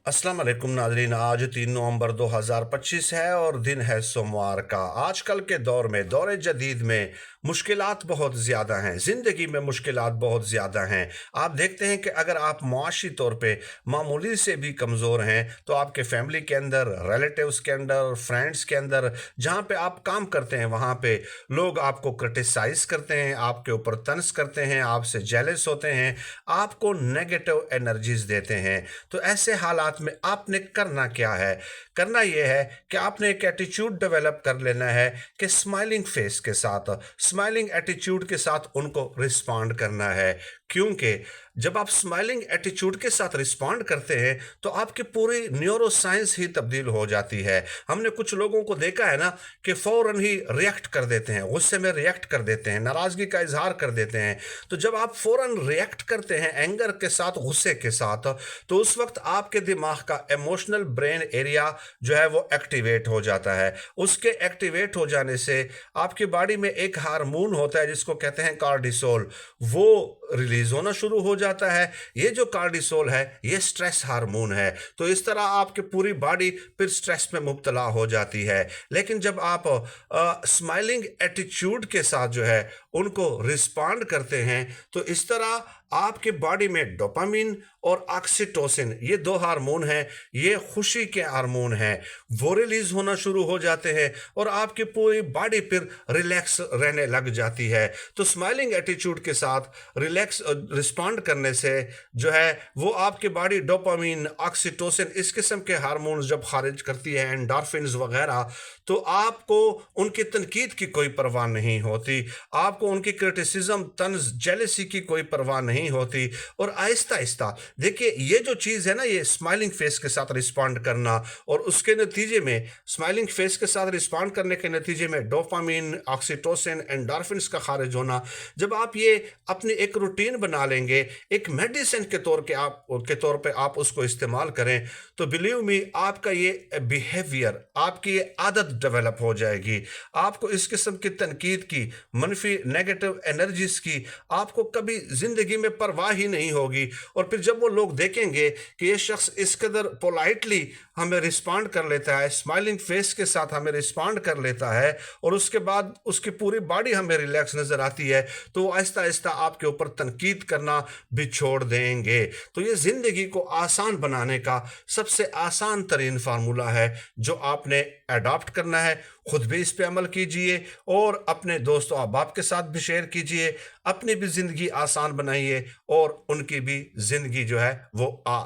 अस्सलाम वालेकुम नाज़रीन। आज 3 नवंबर 2025 है और दिन है सोमवार का। आजकल के दौर में, दौर जदीद में मुश्किलात बहुत ज़्यादा हैं, ज़िंदगी में मुश्किलात बहुत ज़्यादा हैं। आप देखते हैं कि अगर आप मुआशी तौर पे मामूली से भी कमज़ोर हैं, तो आपके फैमिली के अंदर, रिलेटिव्स के अंदर, फ्रेंड्स के अंदर, जहाँ पे आप काम करते हैं, वहाँ पे लोग आपको क्रिटिसाइज़ करते हैं, आपके ऊपर तंज़ करते हैं, आपसे जेलस होते हैं, आपको नेगेटिव एनर्जीज़ देते हैं। तो ऐसे हालात में आपने करना क्या है? करना यह है कि आपने एक एटीट्यूड डेवलप कर लेना है कि स्माइलिंग फेस के साथ, स्माइलिंग एटीट्यूड के साथ उनको रिस्पॉन्ड करना है। क्योंकि जब आप स्माइलिंग एटीट्यूड के साथ रिस्पॉन्ड करते हैं, तो आपकी पूरी न्यूरो साइंस ही तब्दील हो जाती है। हमने कुछ लोगों को देखा है ना कि फौरन ही रिएक्ट कर देते हैं, गुस्से में रिएक्ट कर देते हैं, नाराज़गी का इज़हार कर देते हैं। तो जब आप फौरन रिएक्ट करते हैं एंगर के साथ, गुस्से के साथ, तो उस वक्त आपके दिमाग का इमोशनल ब्रेन एरिया जो है वो एक्टिवेट हो जाता है। उसके एक्टिवेट हो जाने से आपकी बॉडी में एक हार्मोन होता है जिसको कहते हैं कार्टिसोल, वो रिलीज होना शुरू हो जाता है। ये जो कार्टिसोल है, ये स्ट्रेस हार्मोन है। तो इस तरह आपकी पूरी बॉडी फिर स्ट्रेस में मुब्तला हो जाती है। लेकिन जब आप स्माइलिंग एटीट्यूड के साथ जो है उनको रिस्पॉन्ड करते हैं, तो इस तरह आपके बॉडी में डोपामिन और ऑक्सीटोसिन, ये दो हार्मोन हैं, ये खुशी के हार्मोन हैं, वो रिलीज होना शुरू हो जाते हैं और आपकी पूरी बॉडी फिर रिलैक्स रहने लग जाती है। तो स्माइलिंग एटीट्यूड के साथ रिलैक्स रिस्पॉन्ड करने से जो है वो आपकी बॉडी डोपामिन, ऑक्सीटोसिन, इस किस्म के हार्मोन्स जब खारिज करती है, एंडोर्फिन्स वगैरह, तो आपको उनकी तनकीद की कोई परवाह नहीं होती, आपको उनकी क्रिटिसिज्म, तंज, जेलसी की कोई परवाह नहीं होती। और आहिस्ता आहिस्ता देखिए, ये जो चीज़ है ना, ये स्माइलिंग फेस के साथ रिस्पॉन्ड करना, और उसके नतीजे में स्माइलिंग फेस के साथ रिस्पॉन्ड करने के नतीजे में डोपामिन, ऑक्सीटोसिन, एंडोर्फिन्स का खारिज होना, जब आप ये अपनी एक रूटीन बना लेंगे, एक मेडिसिन के तौर पे आप उसको इस्तेमाल करें, तो बिलीव मी, आपका ये बिहेवियर, आपकी ये आदत डेवलप हो जाएगी। आपको इस किस्म की तनकीद की, मनफी नेगेटिव एनर्जीज की, आपको कभी जिंदगी में परवाह ही नहीं होगी। और फिर जब वो लोग देखेंगे कि ये शख्स इस कदर पोलाइटली हमें रिस्पॉन्ड कर लेता है, स्माइलिंग फेस के साथ हमें रिस्पॉन्ड कर लेता है, और उसके बाद उसकी पूरी बॉडी हमें रिलैक्स नजर आती है, तो वो आहिस्ता आहिस्ता आपके ऊपर तनकीद करना भी छोड़ देंगे। तो ये जिंदगी को आसान बनाने का सबसे आसान तरीन फार्मूला है जो आपने अडॉप्ट करना है। खुद भी इस पे अमल कीजिए और अपने दोस्तों अहबाब के साथ भी शेयर कीजिए। अपनी भी ज़िंदगी आसान बनाइए और उनकी भी ज़िंदगी जो है वो